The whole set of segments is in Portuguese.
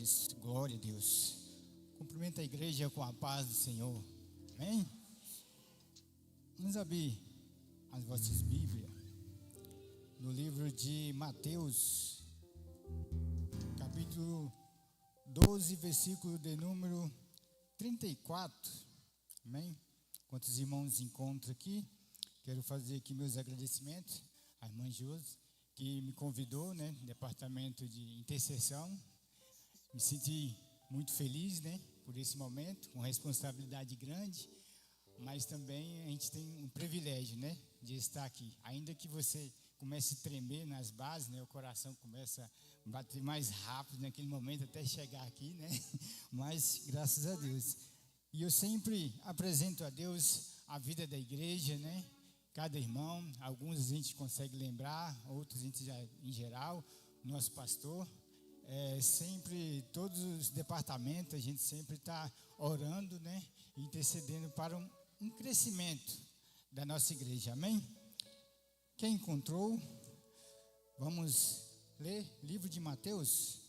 Jesus, glória a Deus. Cumprimento a igreja com a paz do Senhor. Amém? Vamos abrir as vossas Bíblias no livro de Mateus, capítulo 12, versículo de número 34. Amém? Quantos irmãos encontram aqui? Quero fazer aqui meus agradecimentos à irmã Josi, que me convidou, né, no departamento de intercessão. Me senti muito feliz, né, por esse momento, com responsabilidade grande, mas também a gente tem um privilégio, né, de estar aqui. Ainda que você comece a tremer nas bases, né, o coração começa a bater mais rápido naquele momento até chegar aqui, né, mas graças a Deus. E eu sempre apresento a Deus a vida da igreja, né, cada irmão. Alguns a gente consegue lembrar, outros a gente já, em geral, nosso pastor. Sempre, todos os departamentos, a gente sempre está orando, né, intercedendo para um crescimento da nossa igreja, amém? Quem encontrou, vamos ler livro de Mateus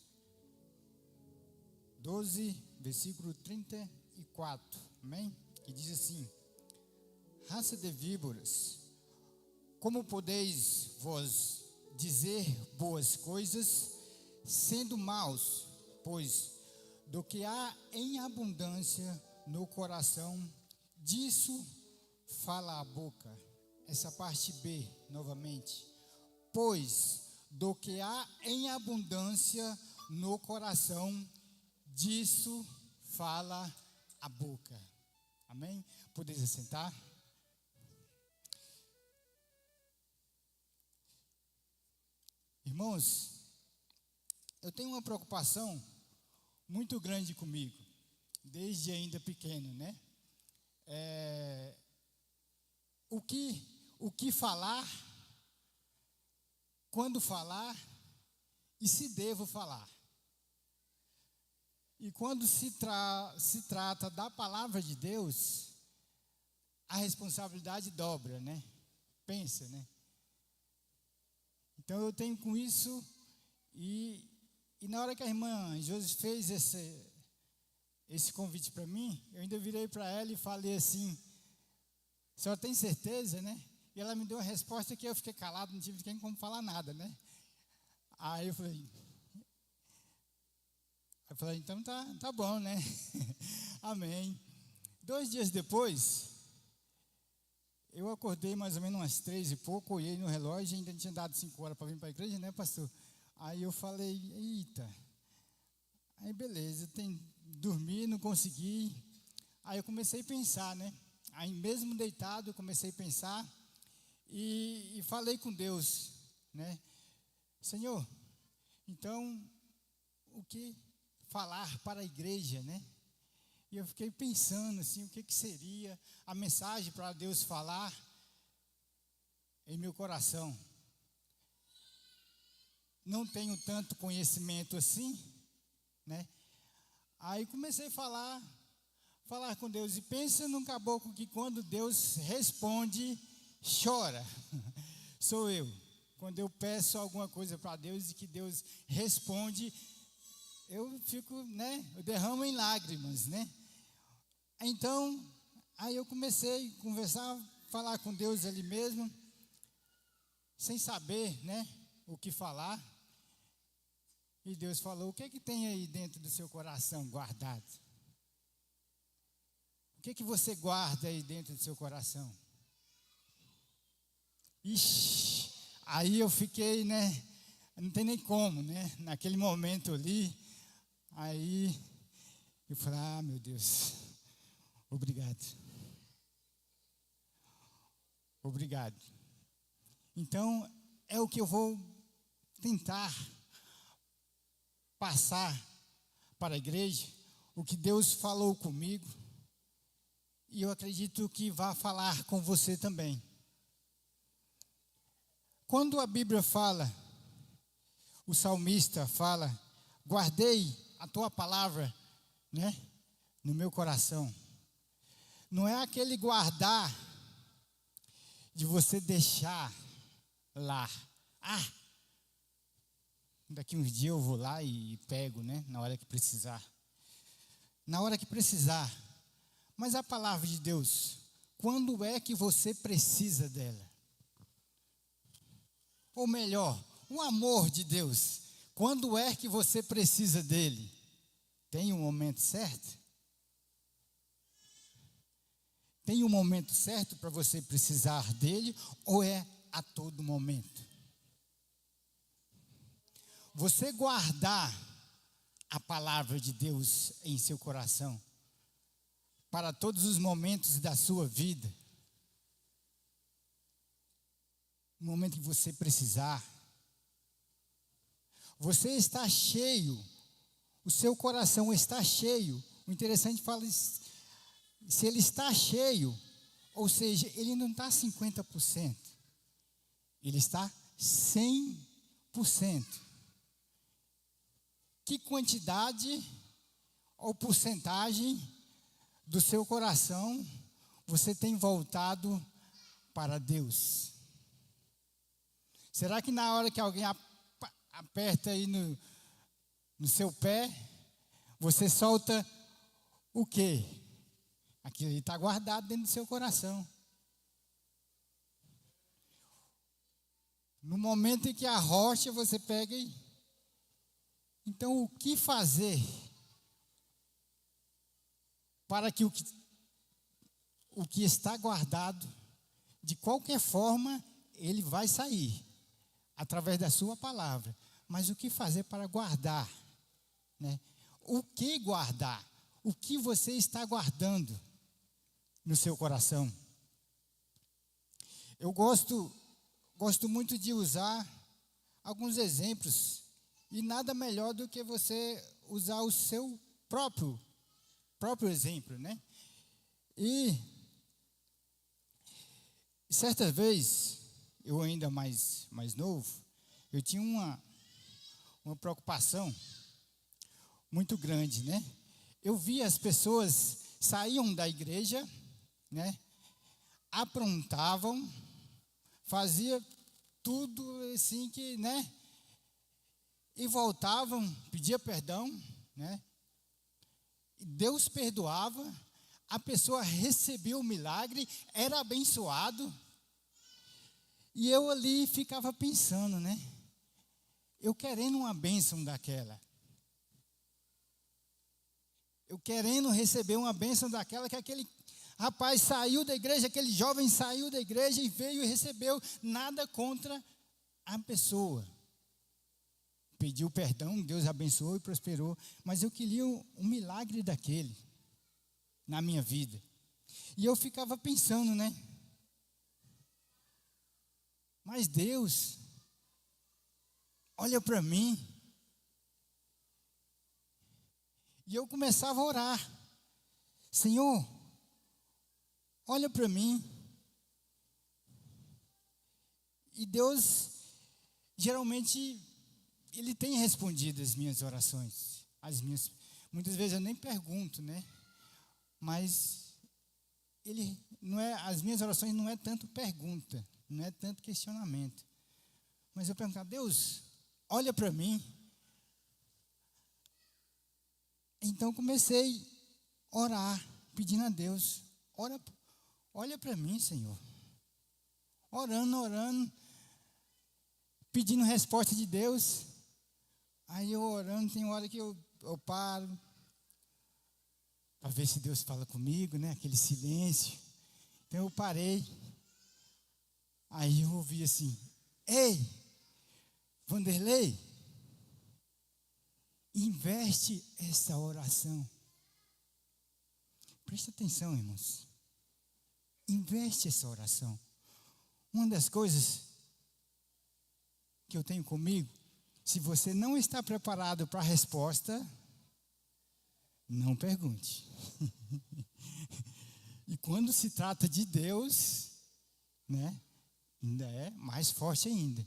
12, versículo 34, amém? Que diz assim: raça de víboras, como podeis vós dizer boas coisas, sendo maus? Pois do que há em abundância no coração, disso fala a boca. Essa parte B, novamente. Pois do que há em abundância no coração, disso fala a boca. Amém? Podeis assentar? Irmãos, eu tenho uma preocupação muito grande comigo, desde ainda pequeno, né? O que falar, quando falar e se devo falar. E quando se trata da palavra de Deus, a responsabilidade dobra, né? Pensa, né? Então eu tenho com isso, e na hora que a irmã Josi fez esse convite para mim, eu ainda virei para ela e falei assim: a senhora tem certeza, né? E ela me deu uma resposta que eu fiquei calado, não tive como falar nada, né? Aí eu falei, então tá bom, né? Amém. 2 dias depois, eu acordei mais ou menos umas 3 e pouco, olhei no relógio, ainda não tinha dado 5 horas para vir para a igreja, né, pastor? Aí eu falei, eita. Aí beleza, dormi, não consegui. Aí eu comecei a pensar, né? Aí mesmo deitado, eu comecei a pensar e falei com Deus, né? Senhor, então, o que falar para a igreja, né? E eu fiquei pensando assim, o que seria a mensagem para Deus falar em meu coração. Não tenho tanto conhecimento assim, né? Aí comecei a falar com Deus, e pensa num caboclo que quando Deus responde, chora. Sou eu. Quando eu peço alguma coisa para Deus e que Deus responde, eu fico, né? Eu derramo em lágrimas, né? Então, aí eu comecei a conversar, falar com Deus ali mesmo, sem saber, né, o que falar. E Deus falou: o que tem aí dentro do seu coração guardado? O que você guarda aí dentro do seu coração? Ixi, aí eu fiquei, né, não tem nem como, né, naquele momento ali. Aí eu falei: ah, meu Deus, obrigado. Obrigado. Então, é o que eu vou tentar passar para a igreja, o que Deus falou comigo, e eu acredito que vai falar com você também. Quando a Bíblia fala, o salmista fala: guardei a tua palavra, né, no meu coração. Não é aquele guardar de você deixar lá. Daqui uns dias eu vou lá e pego, né? Na hora que precisar. Na hora que precisar. Mas a palavra de Deus, quando é que você precisa dela? Ou melhor, o amor de Deus, quando é que você precisa dele? Tem um momento certo? Tem um momento certo para você precisar dele, ou é a todo momento? Você guardar a palavra de Deus em seu coração, para todos os momentos da sua vida, no momento que você precisar, você está cheio, o seu coração está cheio. O interessante fala, se ele está cheio, ou seja, ele não está 50%, ele está 100%. Que quantidade ou porcentagem do seu coração você tem voltado para Deus? Será que na hora que alguém aperta aí no seu pé, você solta o quê? Aquilo ali está guardado dentro do seu coração. No momento em que arrocha, você pega e... Então, o que fazer para que o que está guardado, de qualquer forma, ele vai sair, através da sua palavra. Mas o que fazer para guardar? Né? O que guardar? O que você está guardando no seu coração? Eu gosto muito de usar alguns exemplos, e nada melhor do que você usar o seu próprio exemplo, né? E certa vez, eu ainda mais novo, eu tinha uma preocupação muito grande, né? Eu via as pessoas saíam da igreja, né? Aprontavam, fazia tudo assim que, né? E voltavam, pedia perdão, né? Deus perdoava, a pessoa recebia o milagre, era abençoado. E eu ali ficava pensando, né? Eu querendo uma bênção daquela. Eu querendo receber uma bênção daquela que aquele rapaz saiu da igreja, aquele jovem saiu da igreja e veio e recebeu. Nada contra a pessoa. Pediu perdão, Deus abençoou e prosperou. Mas eu queria um milagre daquele na minha vida. E eu ficava pensando, né? Mas Deus, olha para mim. E eu começava a orar. Senhor, olha para mim. E Deus, geralmente, Ele tem respondido as minhas orações. Muitas vezes eu nem pergunto, né? Mas Ele não é, as minhas orações não é tanto pergunta, não é tanto questionamento. Mas eu perguntava, Deus, olha para mim. Então comecei a orar, pedindo a Deus, olha para mim, Senhor. Orando, pedindo resposta de Deus. Aí eu orando, tem hora que eu paro, para ver se Deus fala comigo, né? Aquele silêncio. Então eu parei. Aí eu ouvi assim, ei, Vanderlei, investe essa oração. Presta atenção, irmãos. Investe essa oração. Uma das coisas que eu tenho comigo, se você não está preparado para a resposta, não pergunte. E quando se trata de Deus, né, ainda é mais forte ainda.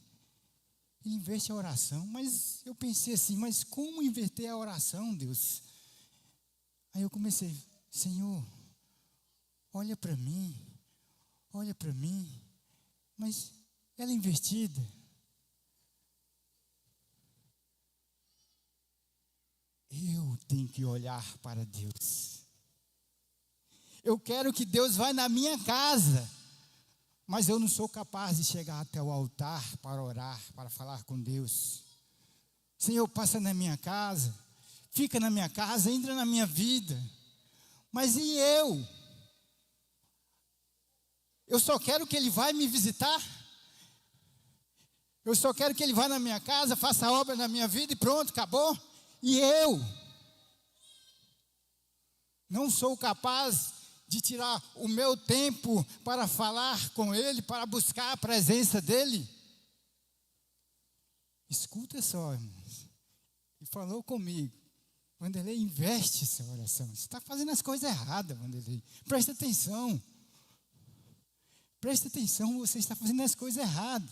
Investe a oração. Mas eu pensei assim, mas como inverter a oração, Deus? Aí eu comecei, Senhor, olha para mim, mas ela é invertida. tenho que olhar para Deus. Eu quero que Deus vá na minha casa, mas eu não sou capaz de chegar até o altar para orar, para falar com Deus. Senhor, passa na minha casa, fica na minha casa, entra na minha vida. Mas e eu? Eu só quero que Ele vá me visitar. Eu só quero que Ele vá na minha casa, faça a obra na minha vida e pronto, acabou. E eu não sou capaz de tirar o meu tempo para falar com Ele, para buscar a presença dEle. Escuta só, irmãos. Ele falou comigo. Wanderlei, investe essa oração. Você está fazendo as coisas erradas, Wanderlei. Presta atenção. Presta atenção, você está fazendo as coisas erradas.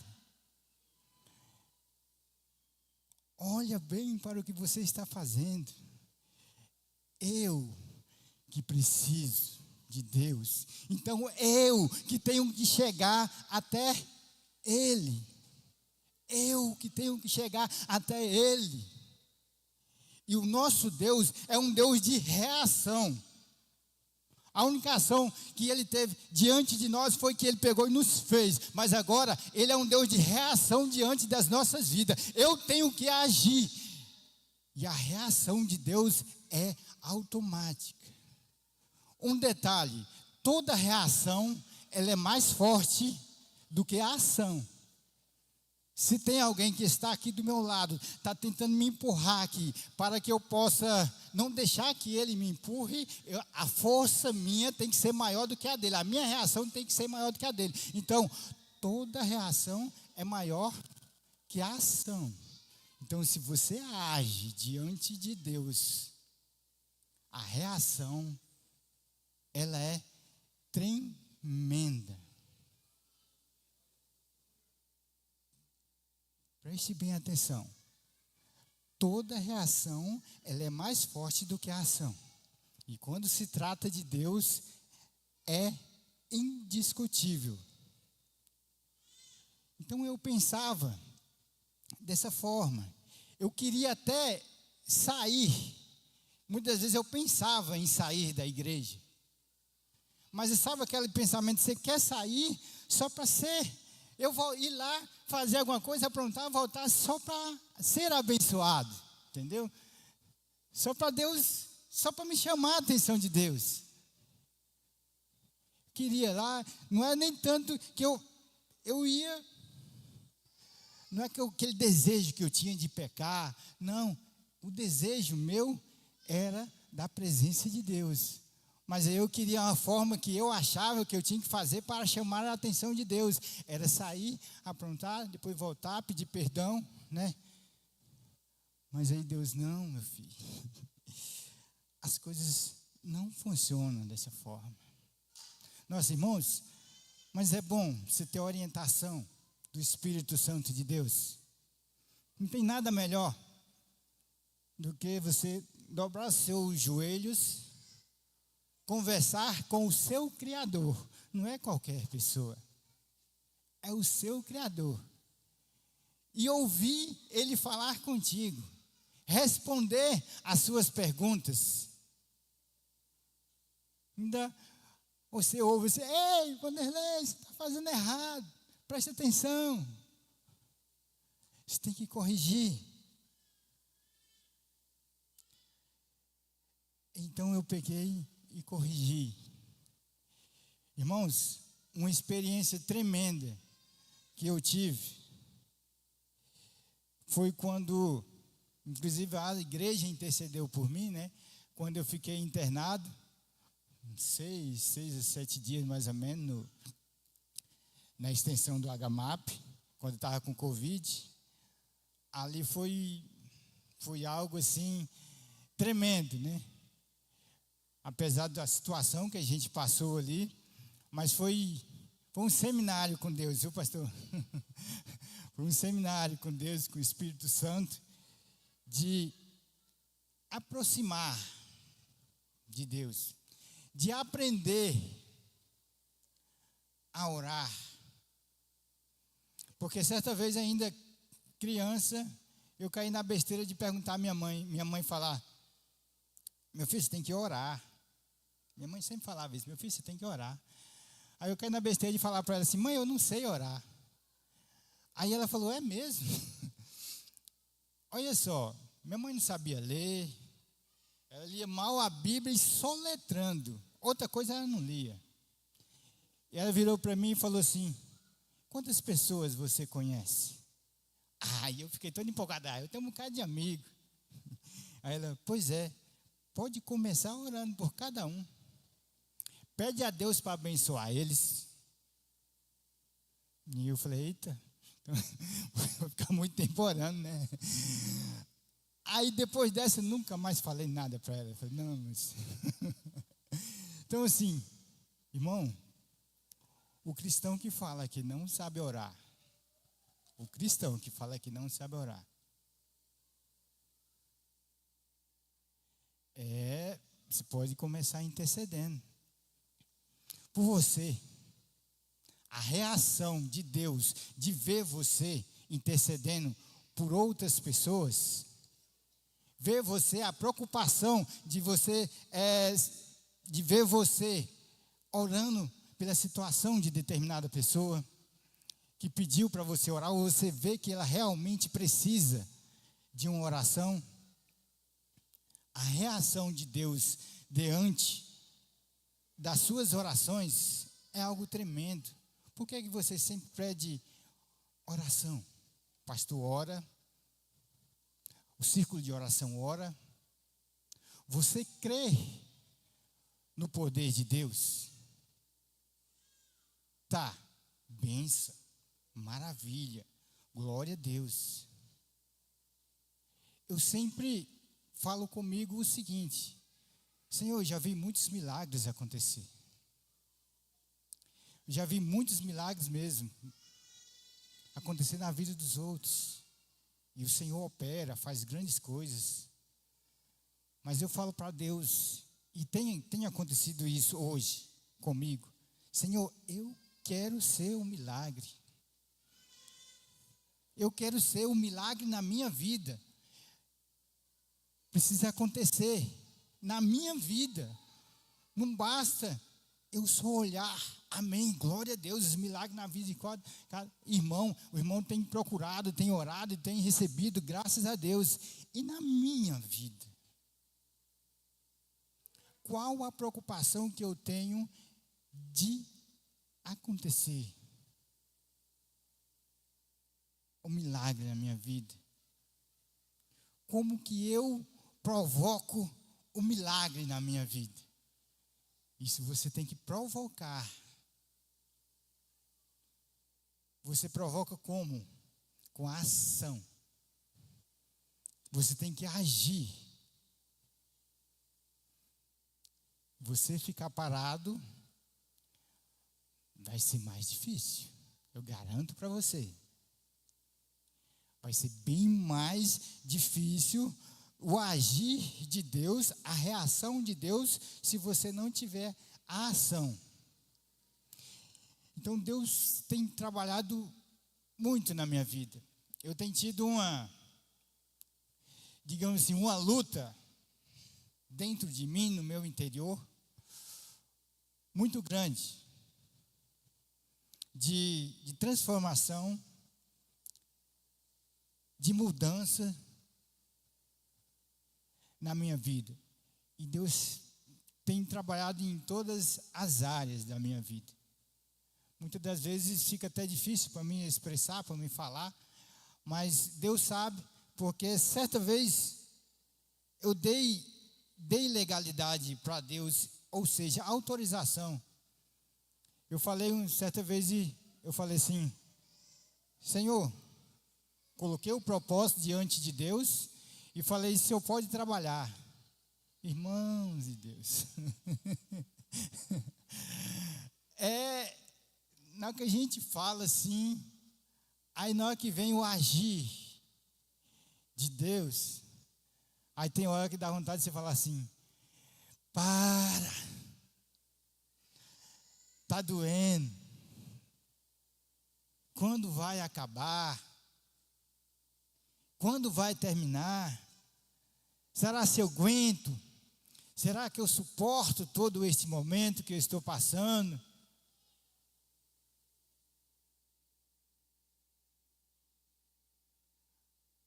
Olha bem para o que você está fazendo. Eu que preciso de Deus. Então eu que tenho que chegar até Ele. Eu que tenho que chegar até Ele. E o nosso Deus é um Deus de reação. A única ação que Ele teve diante de nós foi que Ele pegou e nos fez. Mas agora Ele é um Deus de reação diante das nossas vidas. Eu tenho que agir. E a reação de Deus é automática. Um detalhe, toda reação ela é mais forte do que a ação. Se tem alguém que está aqui do meu lado, está tentando me empurrar aqui, para que eu possa não deixar que ele me empurre, a força minha tem que ser maior do que a dele, a minha reação tem que ser maior do que a dele. Então, toda reação é maior que a ação. Então, se você age diante de Deus, a reação, ela é tremenda. Preste bem atenção. Toda reação, ela é mais forte do que a ação. E quando se trata de Deus, é indiscutível. Então eu pensava dessa forma. Eu queria até sair. Muitas vezes eu pensava em sair da igreja. Mas sabe aquele pensamento, você quer sair só para ser... Eu vou ir lá, fazer alguma coisa, aprontar, voltar só para ser abençoado, entendeu? Só para Deus, só para me chamar a atenção de Deus. Queria lá, não é nem tanto que eu ia, não é que aquele desejo que eu tinha de pecar, não. O desejo meu era da presença de Deus. Mas eu queria uma forma que eu achava que eu tinha que fazer para chamar a atenção de Deus. Era sair, aprontar, depois voltar, pedir perdão, né? Mas aí Deus, não, meu filho. As coisas não funcionam dessa forma. Nossa, irmãos, mas é bom você ter a orientação do Espírito Santo de Deus. Não tem nada melhor do que você dobrar seus joelhos, conversar com o seu Criador. Não é qualquer pessoa. É o seu Criador. E ouvir Ele falar contigo. Responder as suas perguntas. Ainda você ouve, você, ei, Wanderlei, você está fazendo errado. Preste atenção. Você tem que corrigir. Então eu peguei e corrigi. Irmãos, uma experiência tremenda que eu tive foi quando, inclusive a igreja intercedeu por mim, né? Quando eu fiquei internado, 6 a 7 dias mais ou menos, na extensão do HMAP, quando eu estava com Covid, ali foi algo assim, tremendo, né? Apesar da situação que a gente passou ali, mas foi um seminário com Deus, viu, pastor? Foi um seminário com Deus, com o Espírito Santo, de aproximar de Deus, de aprender a orar. Porque certa vez ainda criança, eu caí na besteira de perguntar à minha mãe falar, meu filho, você tem que orar. Minha mãe sempre falava isso, meu filho, você tem que orar. Aí eu caí na besteira de falar para ela assim, mãe, eu não sei orar. Aí ela falou, é mesmo? Olha só, minha mãe não sabia ler, ela lia mal a Bíblia e só letrando. Outra coisa ela não lia. E ela virou para mim e falou assim, quantas pessoas você conhece? Aí eu fiquei todo empolgado, eu tenho um bocado de amigo. Aí ela, pois é, pode começar orando por cada um. Pede a Deus para abençoar eles. E eu falei, eita, então, vou ficar muito tempo orando, né? Aí depois dessa eu nunca mais falei nada para ela. Eu falei, não, mas... Então assim, irmão, o cristão que fala que não sabe orar, o cristão que fala que não sabe orar, você pode começar intercedendo por você. A reação de Deus de ver você intercedendo por outras pessoas, ver você, a preocupação de você, de ver você orando pela situação de determinada pessoa que pediu para você orar, ou você vê que ela realmente precisa de uma oração. A reação de Deus diante das suas orações é algo tremendo. Por que você sempre pede oração? O pastor ora, o círculo de oração ora. Você crê no poder de Deus? Tá, benção, maravilha, glória a Deus. Eu sempre falo comigo o seguinte, Senhor, já vi muitos milagres acontecer. Já vi muitos milagres mesmo acontecer na vida dos outros. E o Senhor opera, faz grandes coisas. Mas eu falo para Deus, e tem acontecido isso hoje comigo. Senhor, eu quero ser um milagre. Eu quero ser um milagre na minha vida. Precisa acontecer na minha vida. Não basta eu só olhar. Amém, glória a Deus, os milagres na vida de cada irmão. O irmão tem procurado, tem orado e tem recebido, graças a Deus. E na minha vida? Qual a preocupação que eu tenho de acontecer o milagre na minha vida? Como que eu provoco o milagre na minha vida? Isso você tem que provocar. Você provoca como? Com a ação. Você tem que agir. Você ficar parado vai ser mais difícil. Eu garanto para você. Vai ser bem mais difícil o agir de Deus, a reação de Deus, se você não tiver a ação. Então Deus tem trabalhado muito na minha vida. Eu tenho tido digamos assim, uma luta dentro de mim, no meu interior, muito grande, de transformação, de mudança na minha vida. E Deus tem trabalhado em todas as áreas da minha vida. Muitas das vezes fica até difícil para mim expressar, para mim falar, mas Deus sabe, porque certa vez eu dei legalidade para Deus, ou seja, autorização. Eu falei certa vez e eu falei assim, Senhor, coloquei o propósito diante de Deus e falei, o Senhor pode trabalhar. Irmãos de Deus. Na hora que a gente fala assim, aí na hora que vem o agir de Deus, aí tem hora que dá vontade de você falar assim, está doendo, quando vai acabar? Quando vai terminar? Será se eu aguento? Será que eu suporto todo este momento que eu estou passando?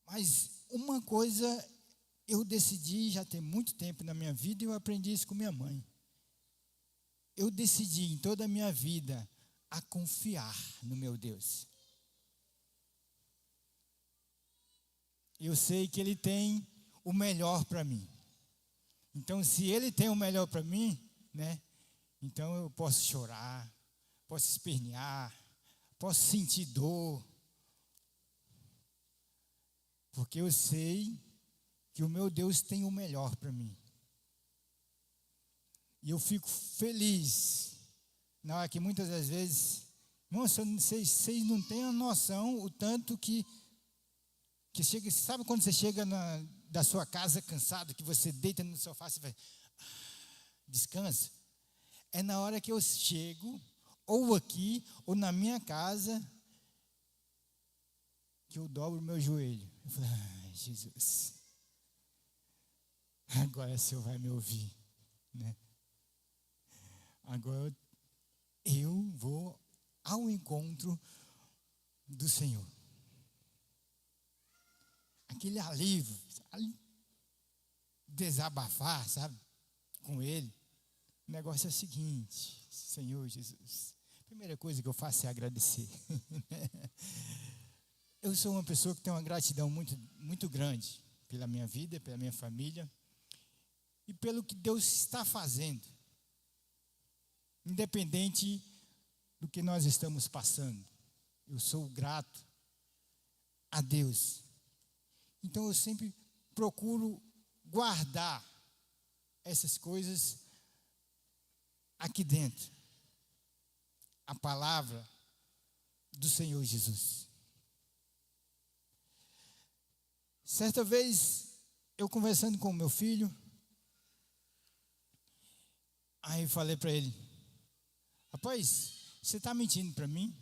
Mas uma coisa eu decidi já tem muito tempo na minha vida e eu aprendi isso com minha mãe. Eu decidi em toda a minha vida a confiar no meu Deus. Eu sei que Ele tem o melhor para mim. Então, se Ele tem o melhor para mim, né? Então eu posso chorar, posso espernear, posso sentir dor. Porque eu sei que o meu Deus tem o melhor para mim. E eu fico feliz na hora que muitas das vezes, nossa, vocês não têm a noção o tanto que chega, sabe quando você chega da sua casa cansado, que você deita no sofá, você vai, descansa? É na hora que eu chego, ou aqui, ou na minha casa, que eu dobro o meu joelho. Eu falo, ai, Jesus, agora o Senhor vai me ouvir, né? Agora eu vou ao encontro do Senhor. Aquele alívio, desabafar, sabe, com Ele. O negócio é o seguinte, Senhor Jesus, a primeira coisa que eu faço é agradecer. Eu sou uma pessoa que tem uma gratidão muito, muito grande pela minha vida, pela minha família e pelo que Deus está fazendo, independente do que nós estamos passando. Eu sou grato a Deus. Então eu sempre procuro guardar essas coisas aqui dentro. A palavra do Senhor Jesus. Certa vez, eu conversando com o meu filho, aí eu falei para ele, rapaz, você está mentindo para mim?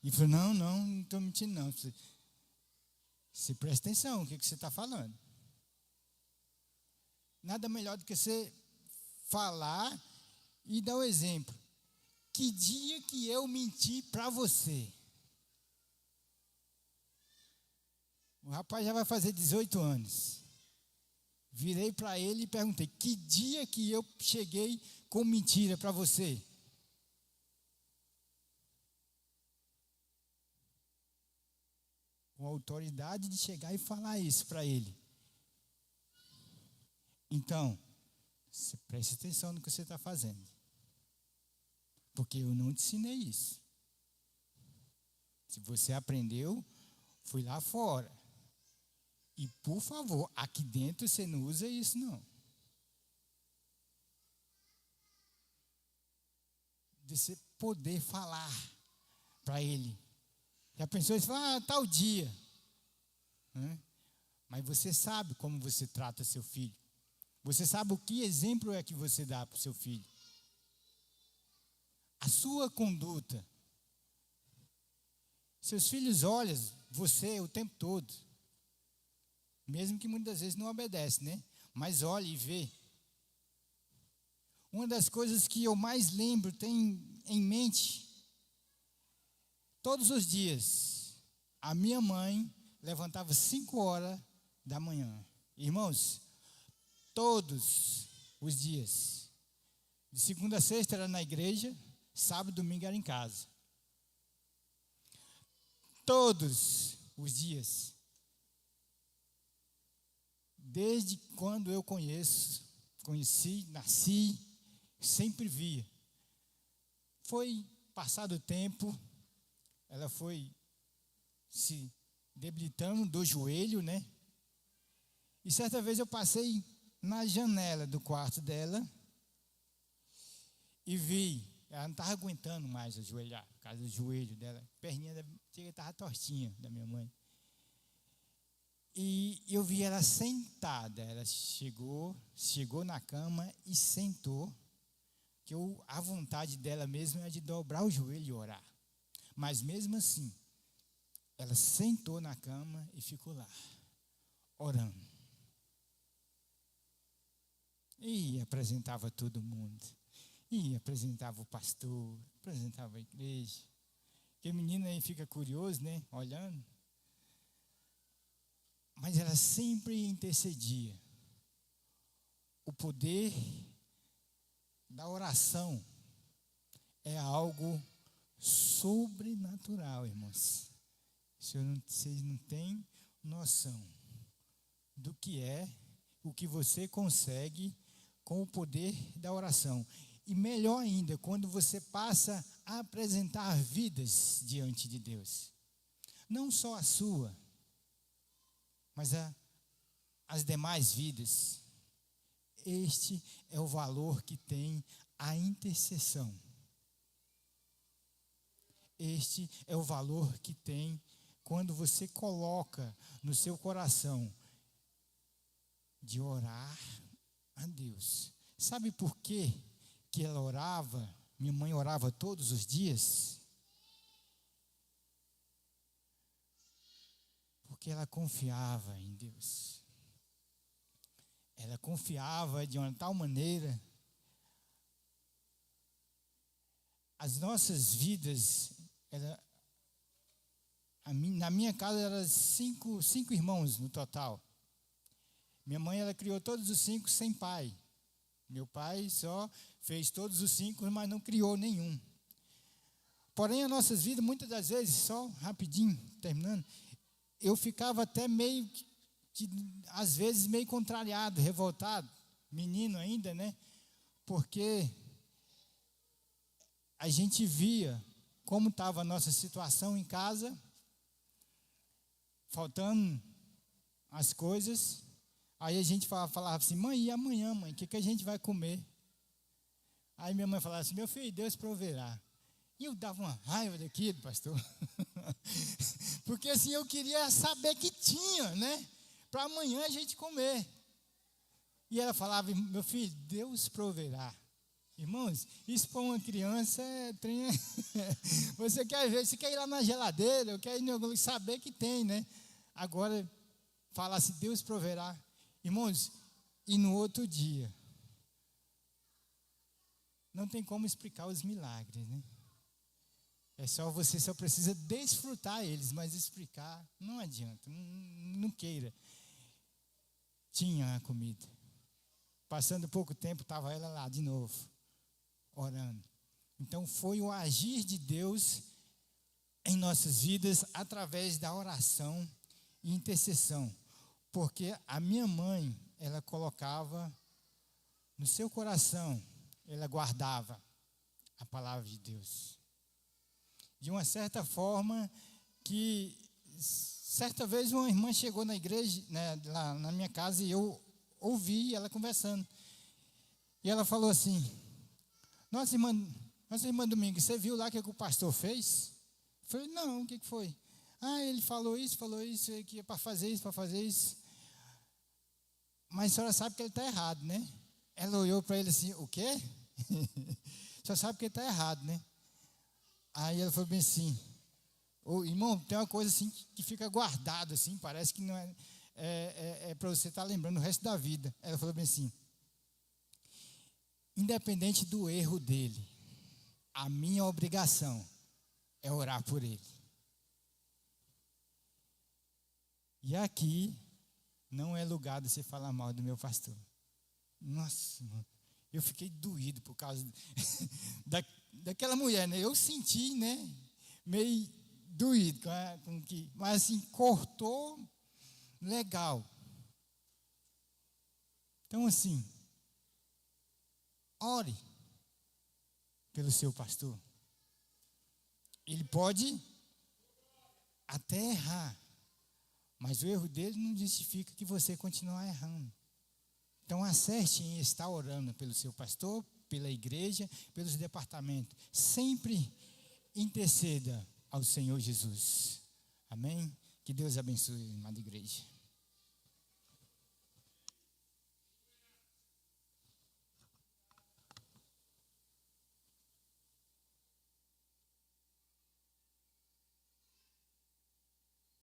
Ele falou, não estou mentindo não. Eu falei, você presta atenção, o que você está falando? Nada melhor do que você falar e dar o exemplo. Que dia que eu menti para você? O rapaz já vai fazer 18 anos. Virei para ele e perguntei, que dia que eu cheguei com mentira para você? Com a autoridade de chegar e falar isso para ele. Então, você preste atenção no que você está fazendo. Porque eu não te ensinei isso. Se você aprendeu, fui lá fora. E, por favor, aqui dentro você não usa isso, não. De você poder falar para ele. Já pensou, ele fala, tal dia. Mas você sabe como você trata seu filho. Você sabe o que exemplo é que você dá para o seu filho. A sua conduta. Seus filhos olham você o tempo todo. Mesmo que muitas vezes não obedece, né? Mas olha e vê. Uma das coisas que eu mais lembro, tenho em mente, todos os dias, a minha mãe levantava 5 horas da manhã. Irmãos, todos os dias. De segunda a sexta era na igreja, sábado e domingo era em casa. Todos os dias. Desde quando eu conheci, nasci, sempre via. Foi passado o tempo, ela foi se debilitando do joelho, né? E certa vez eu passei na janela do quarto dela e vi, ela não estava aguentando mais ajoelhar, por causa do joelho dela, a perninha estava tortinha da minha mãe. E eu vi ela sentada, ela chegou na cama e sentou, que a vontade dela mesma era de dobrar o joelho e orar. Mas mesmo assim, ela sentou na cama e ficou lá, orando. E apresentava todo mundo. E apresentava o pastor, apresentava a igreja. Porque o menino aí fica curioso, né? Olhando. Mas ela sempre intercedia. O poder da oração é algo sobrenatural, irmãos. Vocês não têm noção do que é, o que você consegue com o poder da oração. E melhor ainda, quando você passa a apresentar vidas diante de Deus. Não só a sua, mas as demais vidas. Este é o valor que tem a intercessão. Este é o valor que tem quando você coloca no seu coração de orar a Deus. Sabe por quê que ela orava? Minha mãe orava todos os dias? Porque ela confiava em Deus. Ela confiava de uma tal maneira. As nossas vidas, na minha casa eram cinco irmãos no total. Minha mãe, ela criou todos os 5 sem pai. Meu pai só fez todos os 5, mas não criou nenhum. Porém, as nossas vidas, muitas das vezes, só rapidinho, terminando, eu ficava até meio às vezes meio contrariado, revoltado, menino ainda, né? Porque a gente via como estava a nossa situação em casa, faltando as coisas. Aí a gente falava assim: mãe, e amanhã, mãe, o que a gente vai comer? Aí minha mãe falava assim: meu filho, Deus proverá. E eu dava uma raiva daquilo, pastor. Porque assim, eu queria saber que tinha, né? Para amanhã a gente comer. E ela falava: meu filho, Deus proverá. Irmãos, isso para uma criança é você quer ver, você quer ir lá na geladeira, quer ir saber que tem, né? Agora, falar assim: Deus proverá. Irmãos, e no outro dia, não tem como explicar os milagres, né? Você só precisa desfrutar eles, mas explicar não adianta, não queira. Tinha a comida. Passando pouco tempo, estava ela lá de novo, orando. Então foi o agir de Deus em nossas vidas através da oração e intercessão. Porque a minha mãe, ela colocava no seu coração, ela guardava a palavra de Deus. De uma certa forma que, certa vez uma irmã chegou na igreja, né, lá na minha casa, e eu ouvi ela conversando. E ela falou assim: nossa irmã Domingos, você viu lá o que o pastor fez? Eu falei: não, o que foi? Ele falou isso, que é para fazer isso. Mas a senhora sabe que ele está errado, né? Ela olhou para ele assim: o quê? A senhora sabe que ele está errado, né? Aí ela falou bem assim: irmão, tem uma coisa assim que fica guardada assim, parece que não é para você estar lembrando o resto da vida. Ela falou bem assim: independente do erro dele, a minha obrigação é orar por ele. E aqui não é lugar de você falar mal do meu pastor. Nossa, irmão, eu fiquei doído por causa daquela mulher, né? Eu senti, né? Meio doído mas assim, cortou legal. Então assim, ore pelo seu pastor. Ele pode até errar, mas o erro dele não justifica que você continue errando. Então acerte em estar orando pelo seu pastor, pela igreja, pelos departamentos. Sempre interceda ao Senhor Jesus. Amém? Que Deus abençoe, amada igreja.